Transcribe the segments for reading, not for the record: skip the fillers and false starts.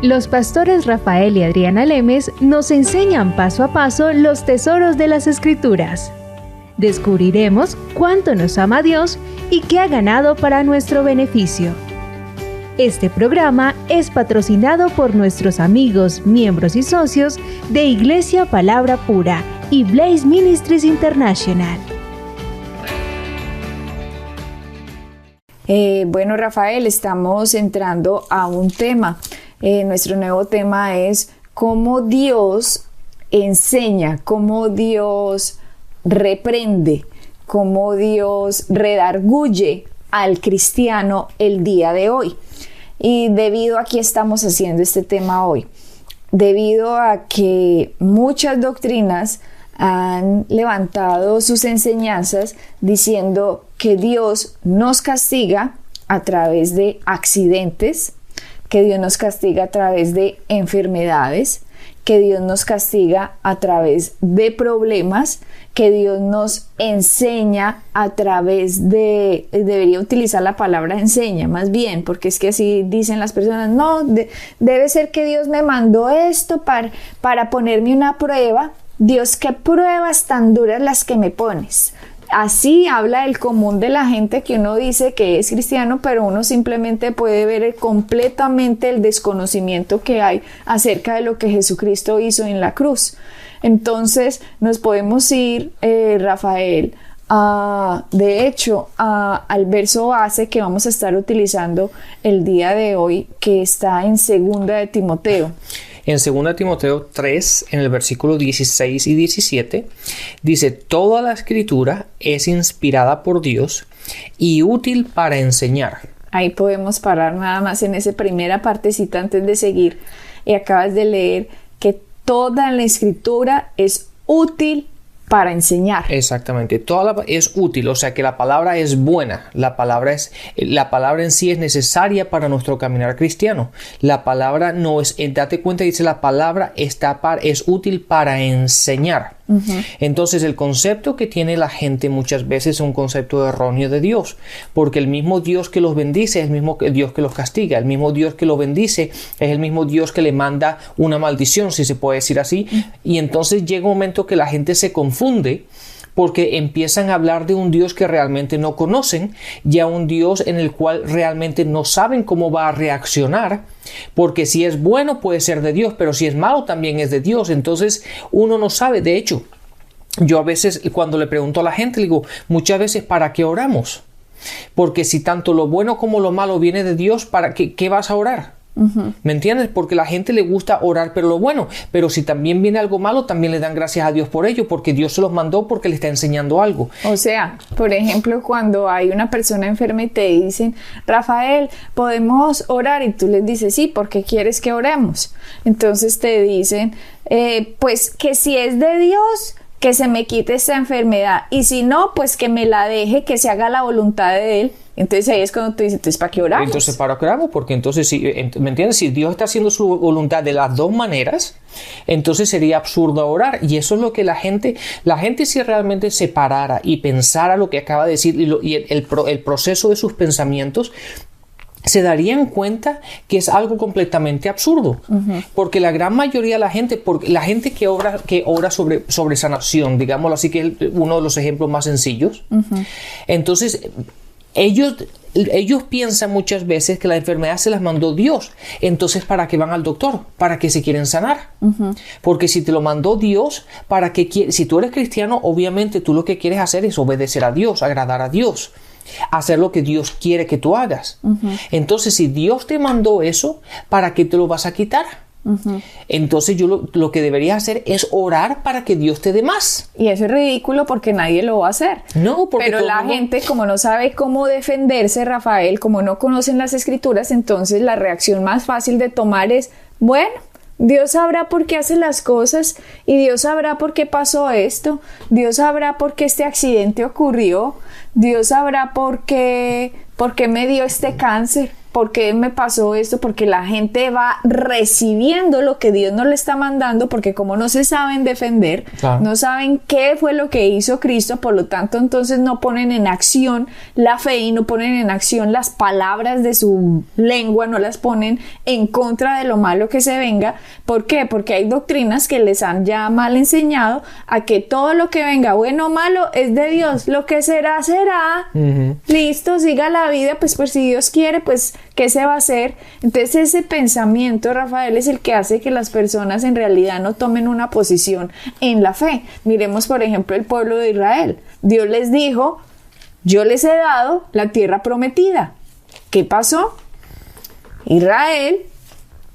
Los pastores Rafael y Adriana Lemes nos enseñan paso a paso los tesoros de las Escrituras. Descubriremos cuánto nos ama Dios y qué ha ganado para nuestro beneficio. Este programa es patrocinado por nuestros amigos, miembros y socios de Iglesia Palabra Pura y Blaze Ministries International. Bueno, Rafael, estamos entrando a un tema. Nuestro nuevo tema es cómo Dios enseña, cómo Dios reprende, cómo Dios redarguye al cristiano el día de hoy. Y debido a que estamos haciendo este tema hoy, debido a que muchas doctrinas han levantado sus enseñanzas diciendo que Dios nos castiga a través de accidentes, que Dios nos castiga a través de enfermedades, que Dios nos castiga a través de problemas, que Dios nos enseña a través de, debería utilizar la palabra enseña más bien, porque es que así dicen las personas, no, debe ser que Dios me mandó esto para ponerme una prueba. Dios, qué pruebas tan duras las que me pones. Así habla el común de la gente que uno dice que es cristiano, pero uno simplemente puede ver completamente el desconocimiento que hay acerca de lo que Jesucristo hizo en la cruz. Entonces nos podemos ir, Rafael, de hecho al verso base que vamos a estar utilizando el día de hoy, que está en 2 de Timoteo. En 2 Timoteo 3, en el versículo 16 y 17, dice: toda la escritura es inspirada por Dios y útil para enseñar. Ahí podemos parar nada más en esa primera partecita antes de seguir. Y acabas de leer que toda la escritura es útil para enseñar. Exactamente, es útil, o sea que la palabra es buena, la palabra en sí es necesaria para nuestro caminar cristiano. La palabra no es, date cuenta, dice la palabra es útil para enseñar. Entonces el concepto que tiene la gente muchas veces es un concepto erróneo de Dios, porque el mismo Dios que los bendice es el mismo Dios que los castiga. El mismo Dios que los bendice es el mismo Dios que le manda una maldición, si se puede decir así. Y entonces llega un momento que la gente se confunde porque empiezan a hablar de un Dios que realmente no conocen, y a un Dios en el cual realmente no saben cómo va a reaccionar, porque si es bueno puede ser de Dios, pero si es malo también es de Dios. Entonces uno no sabe. De hecho, yo a veces cuando le pregunto a la gente, le digo, muchas veces, ¿para qué oramos? Porque si tanto lo bueno como lo malo viene de Dios, ¿para qué vas a orar? ¿Me entiendes? Porque a la gente le gusta orar pero lo bueno, pero si también viene algo malo, también le dan gracias a Dios por ello, porque Dios se los mandó, porque le está enseñando algo. O sea, por ejemplo, cuando hay una persona enferma y te dicen, Rafael, ¿podemos orar? Y tú les dices, sí, ¿por qué quieres que oremos? Entonces te dicen, pues que si es de Dios, que se me quite esta enfermedad, y si no, pues que me la deje, que se haga la voluntad de Él. Entonces ahí es cuando tú dices, entonces, ¿para qué oramos? Entonces, ¿para qué oramos? Porque entonces, ¿me entiendes? Si Dios está haciendo su voluntad de las dos maneras, entonces sería absurdo orar. Y eso es lo que la gente si realmente se parara y pensara lo que acaba de decir y el proceso de sus pensamientos, se darían cuenta que es algo completamente absurdo. Porque la gran mayoría de la gente que ora sobre sanación, digámoslo así, que es uno de los ejemplos más sencillos, entonces ellos piensan muchas veces que la enfermedad se las mandó Dios. Entonces, ¿para qué van al doctor? ¿Para qué se quieren sanar? Porque si te lo mandó Dios, si tú eres cristiano, obviamente tú lo que quieres hacer es obedecer a Dios, agradar a Dios, hacer lo que Dios quiere que tú hagas. Entonces, si Dios te mandó eso, ¿para qué te lo vas a quitar? Entonces yo lo que debería hacer es orar para que Dios te dé más. Y eso es ridículo porque nadie lo va a hacer. No, porque pero la gente, como no sabe cómo defenderse, Rafael, como no conocen las escrituras, entonces la reacción más fácil de tomar es, bueno, Dios sabrá por qué hace las cosas, y Dios sabrá por qué pasó esto, Dios sabrá por qué este accidente ocurrió, Dios sabrá por qué me dio este cáncer, ¿por qué me pasó esto? Porque la gente va recibiendo lo que Dios no le está mandando, porque como no se saben defender, claro, no saben qué fue lo que hizo Cristo, por lo tanto entonces no ponen en acción la fe y no ponen en acción las palabras de su lengua, no las ponen en contra de lo malo que se venga. ¿Por qué? Porque hay doctrinas que les han ya mal enseñado a que todo lo que venga, bueno o malo, es de Dios. Lo que será, será. Listo, siga la vida, pues si Dios quiere, pues ¿qué se va a hacer? Entonces ese pensamiento, Rafael, es el que hace que las personas en realidad no tomen una posición en la fe. Miremos, por ejemplo, el pueblo de Israel. Dios les dijo, yo les he dado la tierra prometida. ¿Qué pasó? Israel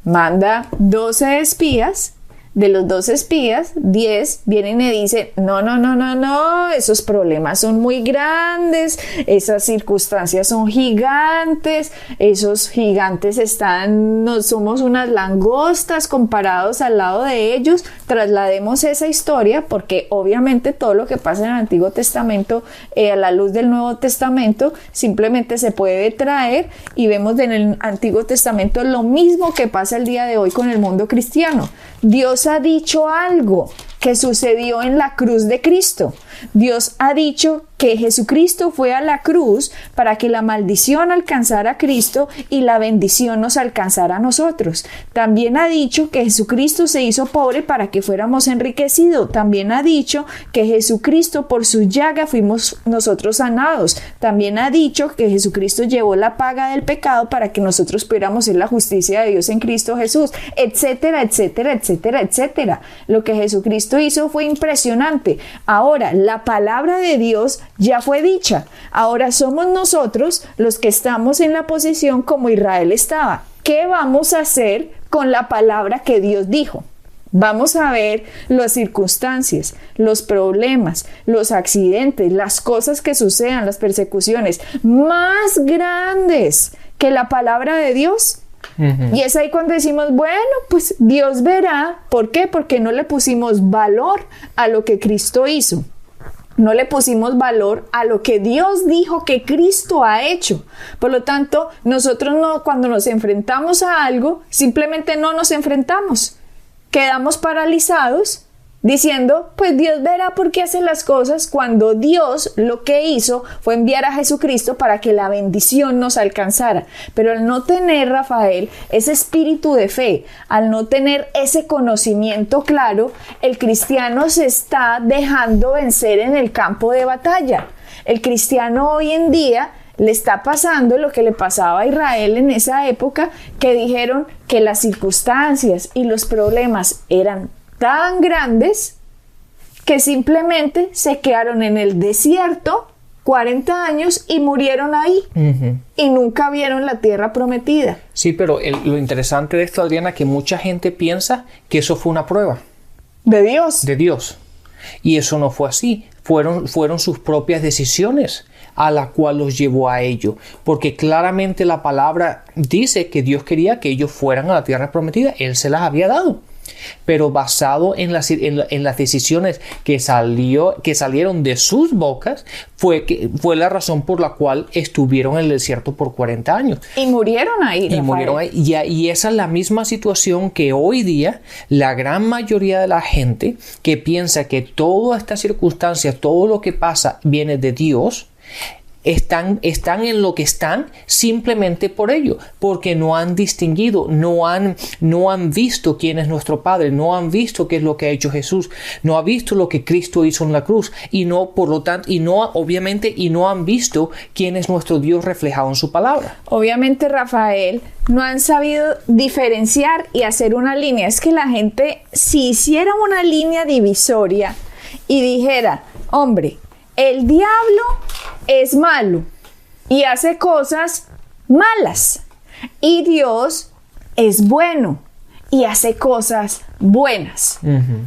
manda 12 espías. De los 12 espías, 10 vienen y dicen, no, esos problemas son muy grandes, esas circunstancias son gigantes, esos gigantes no somos unas langostas comparados al lado de ellos. Traslademos esa historia, porque obviamente todo lo que pasa en el Antiguo Testamento, a la luz del Nuevo Testamento, simplemente se puede traer, y vemos en el Antiguo Testamento lo mismo que pasa el día de hoy con el mundo cristiano. Dios ha dicho algo que sucedió en la cruz de Cristo. Dios ha dicho que Jesucristo fue a la cruz para que la maldición alcanzara a Cristo y la bendición nos alcanzara a nosotros. También ha dicho que Jesucristo se hizo pobre para que fuéramos enriquecidos. También ha dicho que Jesucristo, por su llaga fuimos nosotros sanados. También ha dicho que Jesucristo llevó la paga del pecado para que nosotros pudiéramos ser la justicia de Dios en Cristo Jesús, etcétera, etcétera, etcétera, etcétera. Lo que Jesucristo hizo fue impresionante. Ahora, la palabra de Dios ya fue dicha. Ahora somos nosotros los que estamos en la posición como Israel estaba. ¿Qué vamos a hacer con la palabra que Dios dijo? Vamos a ver las circunstancias, los problemas, los accidentes, las cosas que sucedan, las persecuciones más grandes que la palabra de Dios. Y es ahí cuando decimos, bueno, pues Dios verá. ¿Por qué? Porque no le pusimos valor a lo que Cristo hizo. No le pusimos valor a lo que Dios dijo que Cristo ha hecho. Por lo tanto, nosotros no, cuando nos enfrentamos a algo, simplemente no nos enfrentamos. Quedamos paralizados diciendo, pues Dios verá por qué hace las cosas, cuando Dios lo que hizo fue enviar a Jesucristo para que la bendición nos alcanzara. Pero al no tener, Rafael, ese espíritu de fe, al no tener ese conocimiento claro, el cristiano se está dejando vencer en el campo de batalla. El cristiano hoy en día le está pasando lo que le pasaba a Israel en esa época, que dijeron que las circunstancias y los problemas eran tan grandes que simplemente se quedaron en el desierto 40 años y murieron ahí. Y nunca vieron la tierra prometida. Sí, pero lo interesante de esto, Adriana, que mucha gente piensa que eso fue una prueba. ¿De Dios? De Dios. Y eso no fue así. Fueron sus propias decisiones a la cual los llevó a ello. Porque claramente la palabra dice que Dios quería que ellos fueran a la tierra prometida. Él se las había dado. Pero basado en las decisiones que salieron de sus bocas, fue la razón por la cual estuvieron en el desierto por 40 años. Y murieron ahí, Rafael. Y esa es la misma situación que hoy día la gran mayoría de la gente que piensa que toda esta circunstancia, todo lo que pasa viene de Dios, están en lo que están simplemente por ello, porque no han distinguido, no han visto quién es nuestro Padre, no han visto qué es lo que ha hecho Jesús, no han visto lo que Cristo hizo en la cruz, y no han visto quién es nuestro Dios reflejado en su palabra. Obviamente, Rafael, no han sabido diferenciar y hacer una línea. Es que la gente, si hiciera una línea divisoria y dijera, hombre, el diablo es malo y hace cosas malas, y Dios es bueno y hace cosas buenas.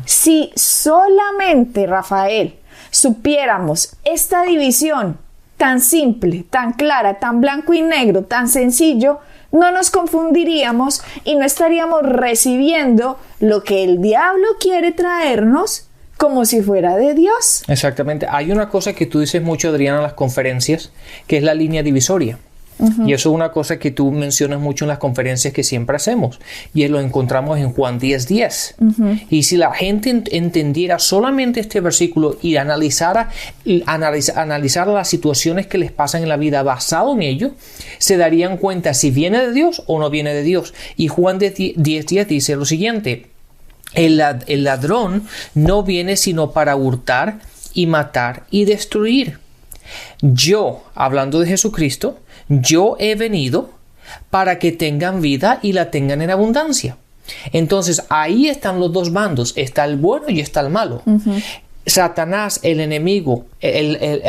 Si solamente, Rafael, supiéramos esta división tan simple, tan clara, tan blanco y negro, tan sencillo, no nos confundiríamos y no estaríamos recibiendo lo que el diablo quiere traernos como si fuera de Dios. Exactamente. Hay una cosa que tú dices mucho, Adriana, en las conferencias, que es la línea divisoria. Y eso es una cosa que tú mencionas mucho en las conferencias que siempre hacemos. Y lo encontramos en Juan 10:10. Y si la gente entendiera solamente este versículo y analizara las situaciones que les pasan en la vida basado en ello, se darían cuenta si viene de Dios o no viene de Dios. Y Juan 10:10 dice lo siguiente: el ladrón no viene sino para hurtar y matar y destruir. Yo, hablando de Jesucristo, yo he venido para que tengan vida y la tengan en abundancia. Entonces, ahí están los dos bandos. Está el bueno y está el malo. Satanás, el enemigo, el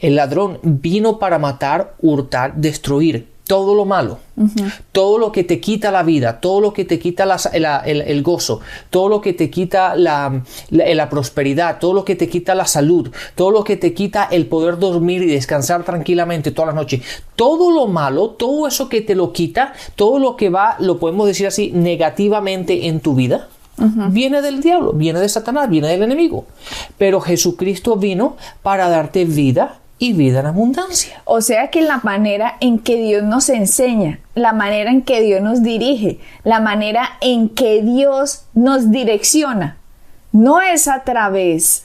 ladrón, vino para matar, hurtar, destruir. Todo lo malo, todo lo que te quita la vida, todo lo que te quita el gozo, todo lo que te quita la prosperidad, todo lo que te quita la salud, todo lo que te quita el poder dormir y descansar tranquilamente todas las noches, todo lo malo, todo eso que te lo quita, todo lo que va, lo podemos decir así, negativamente en tu vida, viene del diablo, viene de Satanás, viene del enemigo. Pero Jesucristo vino para darte vida y vida en abundancia. O sea que la manera en que Dios nos enseña, la manera en que Dios nos dirige, la manera en que Dios nos direcciona, no es a través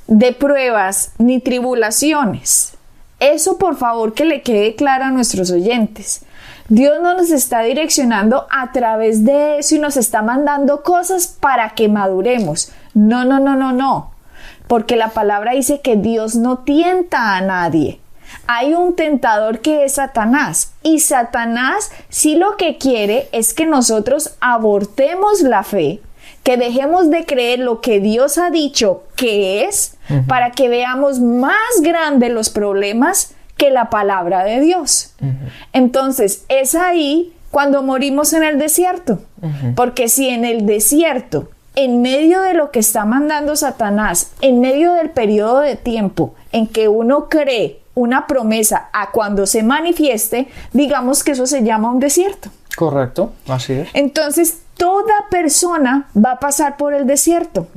de pruebas ni tribulaciones. Eso, por favor, que le quede claro a nuestros oyentes. Dios no nos está direccionando a través de eso y nos está mandando cosas para que maduremos. No. Porque la palabra dice que Dios no tienta a nadie. Hay un tentador que es Satanás. Y Satanás sí lo que quiere es que nosotros abortemos la fe, que dejemos de creer lo que Dios ha dicho que es, para que veamos más grandes los problemas que la palabra de Dios. Entonces, es ahí cuando morimos en el desierto. Porque si en el desierto, en medio de lo que está mandando Satanás, en medio del periodo de tiempo en que uno cree una promesa a cuando se manifieste, digamos que eso se llama un desierto. Correcto, así es. Entonces, toda persona va a pasar por el desierto.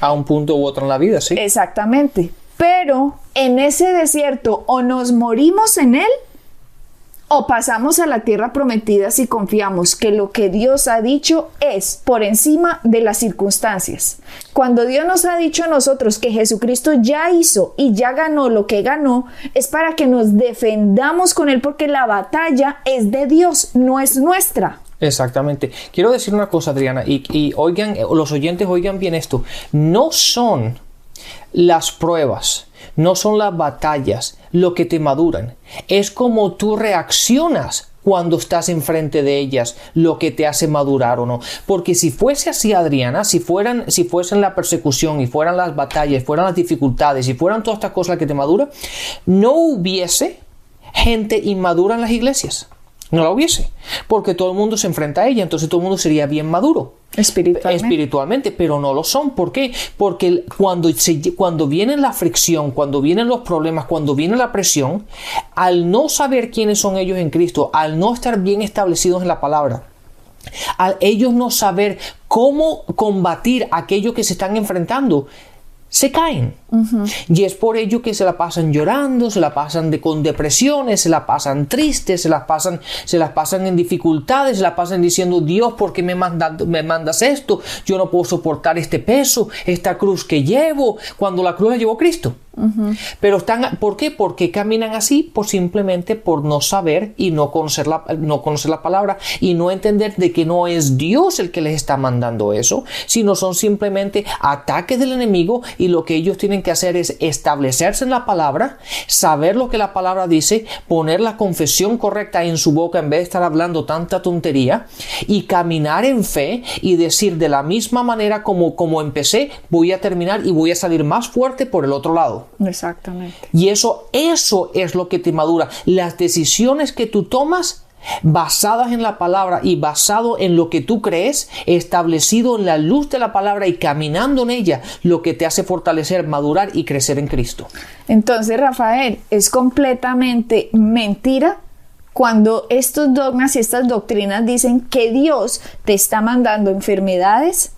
A un punto u otro en la vida, sí. Exactamente. Pero en ese desierto o nos morimos en él, o pasamos a la tierra prometida si confiamos que lo que Dios ha dicho es por encima de las circunstancias. Cuando Dios nos ha dicho a nosotros que Jesucristo ya hizo y ya ganó lo que ganó, es para que nos defendamos con Él, porque la batalla es de Dios, no es nuestra. Exactamente. Quiero decir una cosa, Adriana, y oigan, los oyentes oigan bien esto. No son las pruebas, no son las batallas lo que te maduran. Es como tú reaccionas cuando estás enfrente de ellas lo que te hace madurar o no. Porque si fuese así, Adriana, si fuesen la persecución y fueran las batallas, fueran las dificultades y fueran todas estas cosas que te maduran, no hubiese gente inmadura en las iglesias. No la hubiese, porque todo el mundo se enfrenta a ella, entonces todo el mundo sería bien maduro espiritualmente, pero no lo son. ¿Por qué? Porque cuando viene la fricción, cuando vienen los problemas, cuando viene la presión, al no saber quiénes son ellos en Cristo, al no estar bien establecidos en la palabra, al ellos no saber cómo combatir aquello que se están enfrentando, se caen. Y es por ello que se la pasan llorando, se la pasan con depresiones, se la pasan tristes, se las pasan en dificultades, se la pasan diciendo: Dios, ¿por qué me mandas esto? Yo no puedo soportar este peso, esta cruz que llevo, cuando la cruz la llevó Cristo. Pero ¿por qué? Porque caminan así simplemente por no saber y no conocer la palabra y no entender de que no es Dios el que les está mandando eso, sino son simplemente ataques del enemigo, y lo que ellos tienen que hacer es establecerse en la palabra, saber lo que la palabra dice, poner la confesión correcta en su boca en vez de estar hablando tanta tontería, y caminar en fe y decir: de la misma manera como empecé, voy a terminar y voy a salir más fuerte por el otro lado. Exactamente. Y eso es lo que te madura. Las decisiones que tú tomas basadas en la palabra y basado en lo que tú crees, establecido en la luz de la palabra y caminando en ella, lo que te hace fortalecer, madurar y crecer en Cristo. Entonces, Rafael, es completamente mentira cuando estos dogmas y estas doctrinas dicen que Dios te está mandando enfermedades,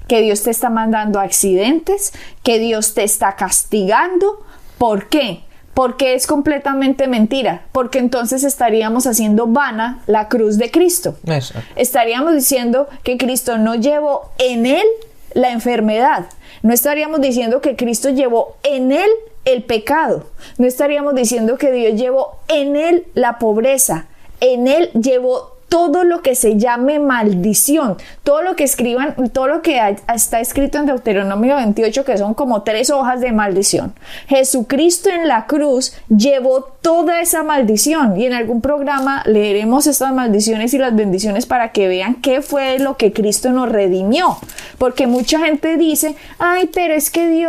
que Dios te está mandando accidentes, que Dios te está castigando. ¿Por qué? Porque es completamente mentira, porque entonces estaríamos haciendo vana la cruz de Cristo. Exacto. Estaríamos diciendo que Cristo no llevó en él la enfermedad. No estaríamos diciendo que Cristo llevó en él el pecado. No estaríamos diciendo que Dios llevó en él la pobreza. En él llevó todo lo que se llame maldición, todo lo que escriban, todo lo que está escrito en Deuteronomio 28, que son como 3 hojas de maldición. Jesucristo en la cruz llevó toda esa maldición, y en algún programa leeremos estas maldiciones y las bendiciones para que vean qué fue lo que Cristo nos redimió, porque mucha gente dice, ay, pero es que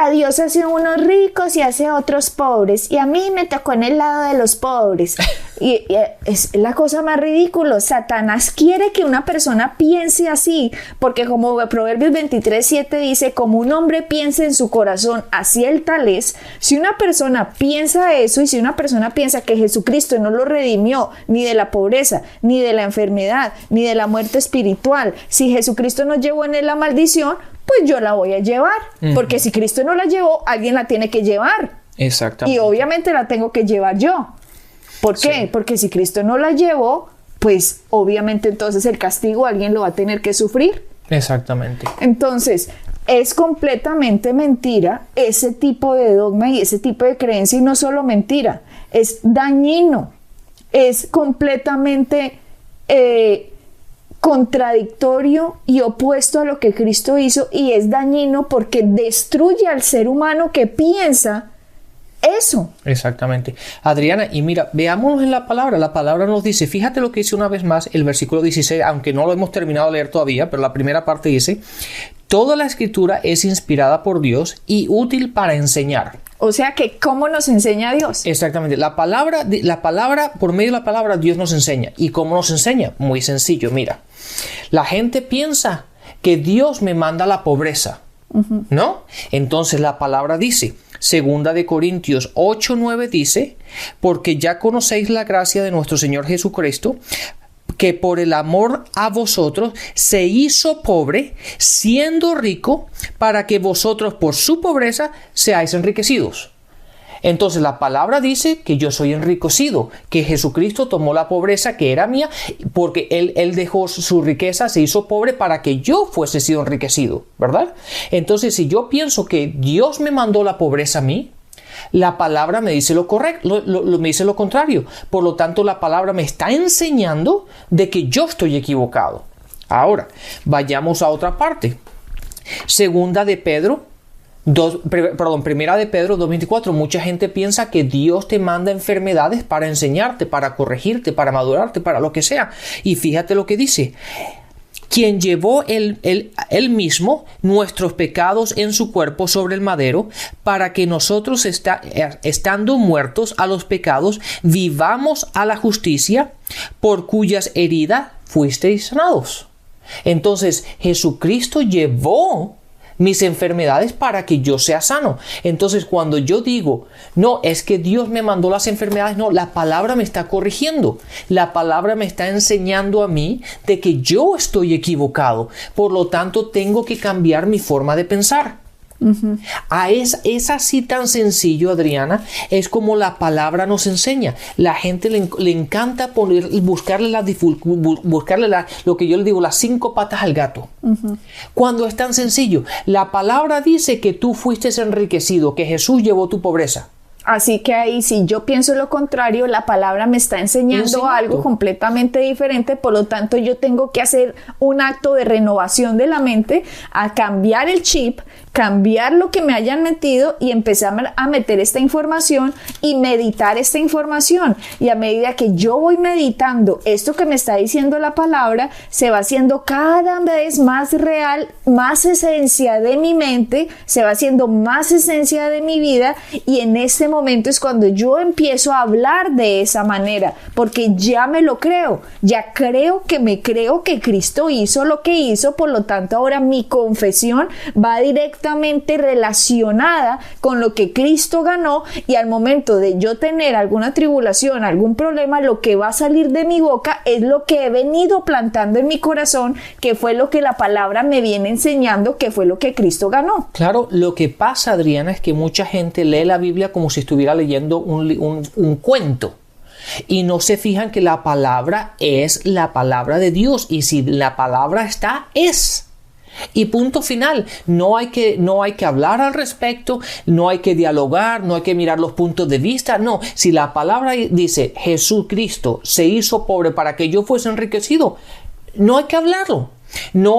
a Dios hace unos ricos y hace otros pobres, y a mí me tocó en el lado de los pobres. Y es la cosa más ridícula. Satanás quiere que una persona piense así, porque como Proverbios 23:7 dice, como un hombre piensa en su corazón, así el tal es. Si una persona piensa eso, y si una persona piensa que Jesucristo no lo redimió ni de la pobreza, ni de la enfermedad, ni de la muerte espiritual, si Jesucristo no llevó en él la maldición, pues yo la voy a llevar, porque si Cristo no la llevó, alguien la tiene que llevar. Exactamente. Y obviamente la tengo que llevar yo. ¿Por qué? Sí. Porque si Cristo no la llevó, pues obviamente entonces el castigo alguien lo va a tener que sufrir. Exactamente. Entonces, es completamente mentira ese tipo de dogma y ese tipo de creencia, y no solo mentira, es dañino, es completamente contradictorio y opuesto a lo que Cristo hizo, y es dañino porque destruye al ser humano que piensa eso. Exactamente. Adriana, y mira, veámonos en la palabra nos dice, fíjate lo que dice una vez más el versículo 16, aunque no lo hemos terminado de leer todavía, pero la primera parte dice, toda la escritura es inspirada por Dios y útil para enseñar. O sea que, ¿cómo nos enseña Dios? Exactamente. La palabra, por medio de la palabra, Dios nos enseña. ¿Y cómo nos enseña? Muy sencillo, mira. La gente piensa que Dios me manda la pobreza, ¿no? Entonces la palabra dice, 2 Corintios 8:9 dice, porque ya conocéis la gracia de nuestro Señor Jesucristo, que por el amor a vosotros se hizo pobre, siendo rico, para que vosotros por su pobreza seáis enriquecidos. Entonces la palabra dice que yo soy enriquecido, que Jesucristo tomó la pobreza que era mía, porque Él dejó su riqueza, se hizo pobre para que yo fuese sido enriquecido, ¿verdad? Entonces, si yo pienso que Dios me mandó la pobreza a mí, la palabra me dice lo correcto, me dice lo contrario. Por lo tanto, la palabra me está enseñando de que yo estoy equivocado. Ahora, vayamos a otra parte. Primera de Pedro 2:24. Mucha gente piensa que Dios te manda enfermedades para enseñarte, para corregirte, para madurarte, para lo que sea. Y fíjate lo que dice. Quien llevó él mismo nuestros pecados en su cuerpo sobre el madero, para que nosotros, estando muertos a los pecados, vivamos a la justicia, por cuyas heridas fuisteis sanados. Entonces, Jesucristo llevó mis enfermedades para que yo sea sano. Entonces, cuando yo digo, no, es que Dios me mandó las enfermedades, no, la palabra me está corrigiendo. La palabra me está enseñando a mí de que yo estoy equivocado. Por lo tanto, tengo que cambiar mi forma de pensar. Es así tan sencillo, Adriana. Es como la palabra nos enseña. La gente le encanta buscarle lo que yo le digo, las 5 patas al gato. Cuando es tan sencillo, la palabra dice que tú fuiste enriquecido, que Jesús llevó tu pobreza. Así que ahí, si yo pienso lo contrario, la palabra me está enseñando algo completamente diferente. Por lo tanto, yo tengo que hacer un acto de renovación de la mente, a cambiar el chip, cambiar lo que me hayan metido y empezar a meter esta información y meditar esta información. Y a medida que yo voy meditando esto que me está diciendo la palabra, se va haciendo cada vez más real, más esencia de mi mente, se va haciendo más esencia de mi vida, y en este momento es cuando yo empiezo a hablar de esa manera, porque ya me lo creo, ya creo que Cristo hizo lo que hizo. Por lo tanto, ahora mi confesión va directamente relacionada con lo que Cristo ganó, y al momento de yo tener alguna tribulación, algún problema, lo que va a salir de mi boca es lo que he venido plantando en mi corazón, que fue lo que la palabra me viene enseñando, que fue lo que Cristo ganó. Claro, lo que pasa, Adriana, es que mucha gente lee la Biblia como si estuviera leyendo un cuento. Y no se fijan que la palabra es la palabra de Dios. Y si la palabra está, es. Y punto final. No hay que hablar al respecto, no hay que dialogar, no hay que mirar los puntos de vista. No, si la palabra dice Jesucristo se hizo pobre para que yo fuese enriquecido, no hay que hablarlo.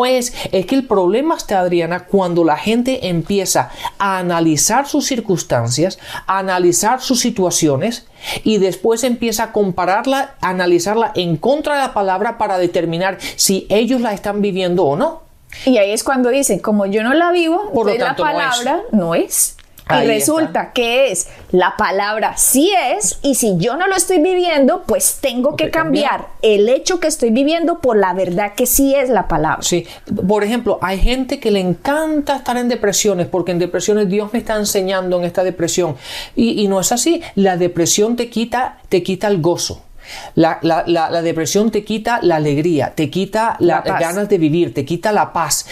Es que el problema está, Adriana, cuando la gente empieza a analizar sus circunstancias, a analizar sus situaciones y después empieza a compararla, a analizarla en contra de la palabra para determinar si ellos la están viviendo o no. Y ahí es cuando dicen, como yo no la vivo, por lo entonces tanto, la palabra no es. Y Ahí resulta está. que es, la palabra sí es, y si yo no lo estoy viviendo, pues tengo que cambiar el hecho que estoy viviendo por la verdad que sí es la palabra. Sí, por ejemplo, hay gente que le encanta estar en depresiones, porque en depresiones Dios me está enseñando en esta depresión. Y no es así. La depresión te quita el gozo. La depresión te quita la alegría, te quita las ganas de vivir, te quita la paz.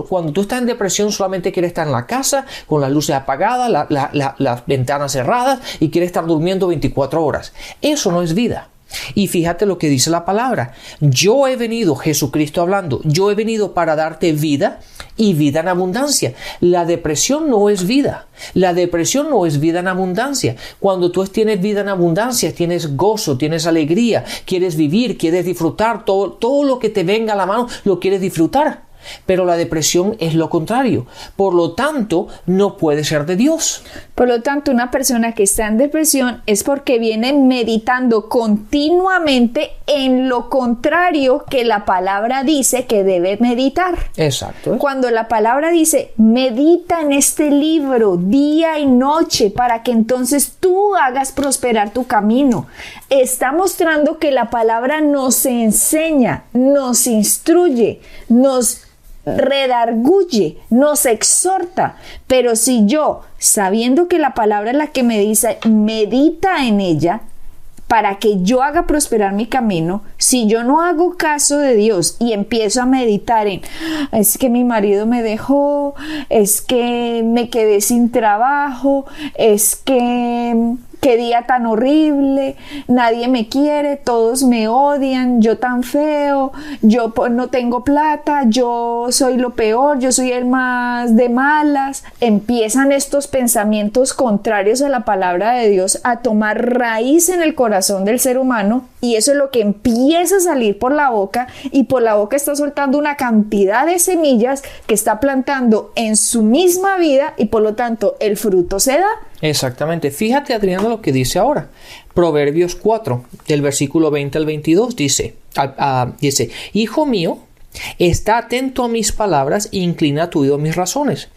Cuando tú estás en depresión solamente quieres estar en la casa con las luces apagadas, las ventanas cerradas y quieres estar durmiendo 24 horas. Eso no es vida. Y fíjate lo que dice la palabra. Yo he venido, Jesucristo hablando, yo he venido para darte vida y vida en abundancia. La depresión no es vida. La depresión no es vida en abundancia. Cuando tú tienes vida en abundancia, tienes gozo, tienes alegría, quieres vivir, quieres disfrutar, todo lo que te venga a la mano, lo quieres disfrutar. Pero la depresión es lo contrario. Por lo tanto, no puede ser de Dios. Por lo tanto, una persona que está en depresión es porque viene meditando continuamente en lo contrario que la palabra dice que debe meditar. Exacto. Cuando la palabra dice, medita en este libro día y noche para que entonces tú hagas prosperar tu camino, está mostrando que la palabra nos enseña, nos instruye, nos redarguye, nos exhorta. Pero si yo, sabiendo que la palabra es la que me dice, medita en ella para que yo haga prosperar mi camino, si yo no hago caso de Dios y empiezo a meditar en, es que mi marido me dejó, es que me quedé sin trabajo, es que qué día tan horrible, nadie me quiere, todos me odian, yo tan feo, yo no tengo plata, yo soy lo peor, yo soy el más de malas. Empiezan estos pensamientos contrarios a la palabra de Dios a tomar raíz en el corazón del ser humano, y eso es lo que empieza a salir por la boca, y por la boca está soltando una cantidad de semillas que está plantando en su misma vida, y por lo tanto el fruto se da. Exactamente. Fíjate, Adriana, lo que dice ahora. Proverbios 4, del versículo 20 al 22, dice, Hijo mío, está atento a mis palabras e inclina tu oído a mis razones.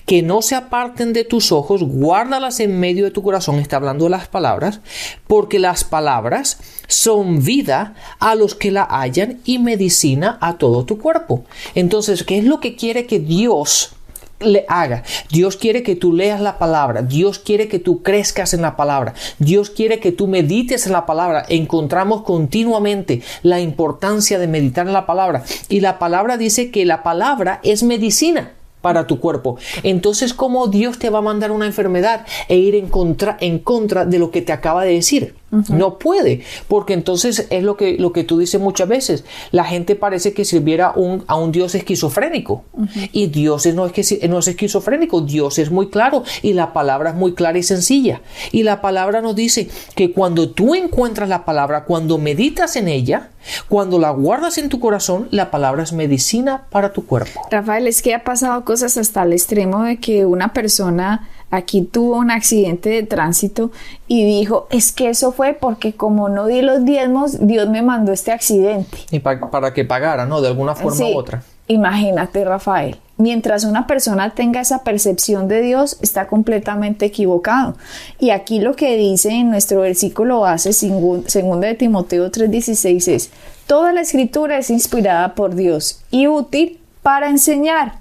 Que no se aparten de tus ojos, guárdalas en medio de tu corazón. Está hablando de las palabras, porque las palabras son vida a los que la hallan y medicina a todo tu cuerpo. Entonces, ¿qué es lo que quiere que Dios le haga? Dios quiere que tú leas la palabra, Dios quiere que tú crezcas en la palabra, Dios quiere que tú medites en la palabra. Encontramos continuamente la importancia de meditar en la palabra, y la palabra dice que la palabra es medicina para tu cuerpo. Entonces, ¿cómo Dios te va a mandar una enfermedad e ir en contra de lo que te acaba de decir? No puede, porque entonces es lo que tú dices muchas veces. La gente parece que sirviera a un Dios esquizofrénico. Y Dios no es esquizofrénico. Dios es muy claro, y la palabra es muy clara y sencilla. Y la palabra nos dice que cuando tú encuentras la palabra, cuando meditas en ella, cuando la guardas en tu corazón, la palabra es medicina para tu cuerpo. Rafael, es que ha pasado cosas hasta el extremo de que una persona aquí tuvo un accidente de tránsito y dijo, es que eso fue porque como no di los diezmos, Dios me mandó este accidente. Y para que pagara, ¿no? De alguna forma u otra. Imagínate, Rafael. Mientras una persona tenga esa percepción de Dios, está completamente equivocado. Y aquí lo que dice en nuestro versículo base, 2 de Timoteo 3:16, es: toda la escritura es inspirada por Dios y útil para enseñar,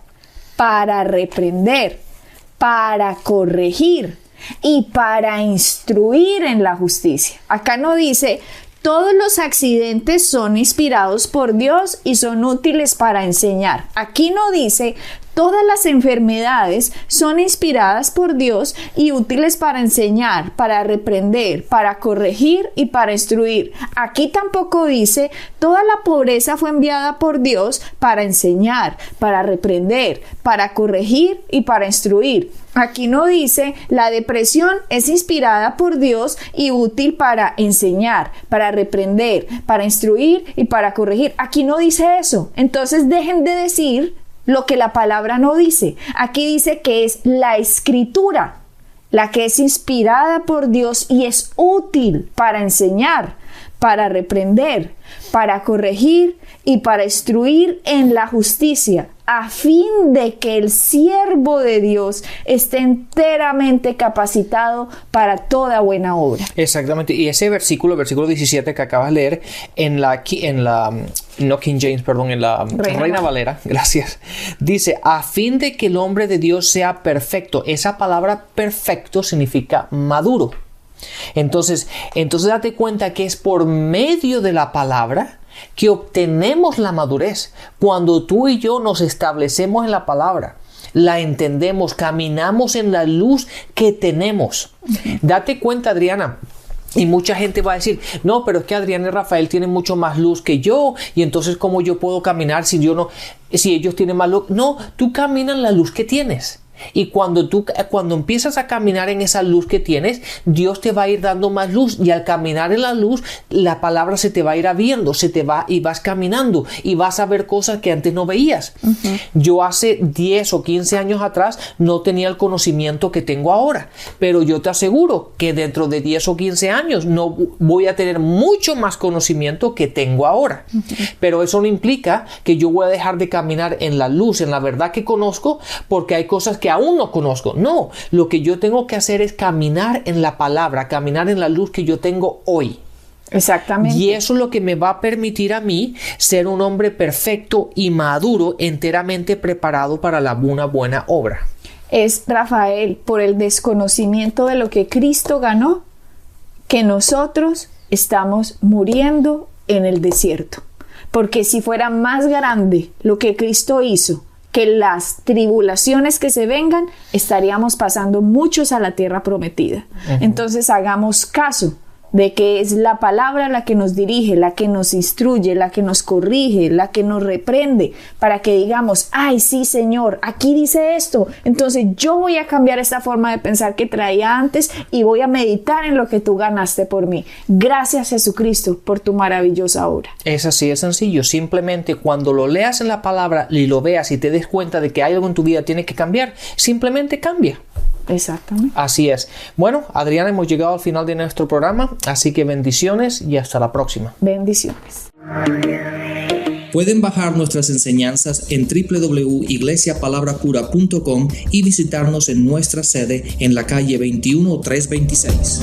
para reprender, para corregir y para instruir en la justicia. Acá no dice todos los accidentes son inspirados por Dios y son útiles para enseñar. Aquí no dice Todas las enfermedades son inspiradas por Dios y útiles para enseñar, para reprender, para corregir y para instruir. Aquí tampoco dice, toda la pobreza fue enviada por Dios para enseñar, para reprender, para corregir y para instruir. Aquí no dice, la depresión es inspirada por Dios y útil para enseñar, para reprender, para instruir y para corregir. Aquí no dice eso. Entonces dejen de decir lo que la palabra no dice. Aquí dice que es la Escritura la que es inspirada por Dios y es útil para enseñar, para reprender, para corregir y para instruir en la justicia, a fin de que el siervo de Dios esté enteramente capacitado para toda buena obra. Exactamente, y ese versículo 17 que acabas de leer en la Reina Valera, gracias, dice, a fin de que el hombre de Dios sea perfecto. Esa palabra perfecto significa maduro. Entonces date cuenta que es por medio de la palabra que obtenemos la madurez. Cuando tú y yo nos establecemos en la palabra, la entendemos, caminamos en la luz que tenemos. Date cuenta, Adriana, y mucha gente va a decir, no, pero es que Adriana y Rafael tienen mucho más luz que yo, y entonces ¿cómo yo puedo caminar si ellos tienen más luz? No, tú caminas en la luz que tienes. Y cuando empiezas a caminar en esa luz que tienes, Dios te va a ir dando más luz, y al caminar en la luz, la palabra se te va a ir abriendo, y vas caminando y vas a ver cosas que antes no veías. Yo hace 10 o 15 años atrás no tenía el conocimiento que tengo ahora, pero yo te aseguro que dentro de 10 o 15 años no voy a tener mucho más conocimiento que tengo ahora. Pero eso no implica que yo voy a dejar de caminar en la luz, en la verdad que conozco, porque hay cosas que aún no conozco. No, lo que yo tengo que hacer es caminar en la palabra, caminar en la luz que yo tengo hoy. Exactamente. Y eso es lo que me va a permitir a mí ser un hombre perfecto y maduro, enteramente preparado para una buena obra. Es, Rafael, por el desconocimiento de lo que Cristo ganó, que nosotros estamos muriendo en el desierto. Porque si fuera más grande lo que Cristo hizo que las tribulaciones que se vengan, estaríamos pasando muchos a la tierra prometida. Entonces hagamos caso de que es la palabra la que nos dirige, la que nos instruye, la que nos corrige, la que nos reprende, para que digamos, ay, sí, Señor, aquí dice esto, entonces yo voy a cambiar esta forma de pensar que traía antes y voy a meditar en lo que tú ganaste por mí. Gracias, Jesucristo, por tu maravillosa obra. Es así, es sencillo. Simplemente cuando lo leas en la palabra y lo veas y te des cuenta de que hay algo en tu vida que tiene que cambiar, simplemente cambia. Exactamente. Así es. Bueno, Adriana, hemos llegado al final de nuestro programa, así que bendiciones y hasta la próxima. Bendiciones. Pueden bajar nuestras enseñanzas en www.iglesiapalabracura.com y visitarnos en nuestra sede en la calle 21326.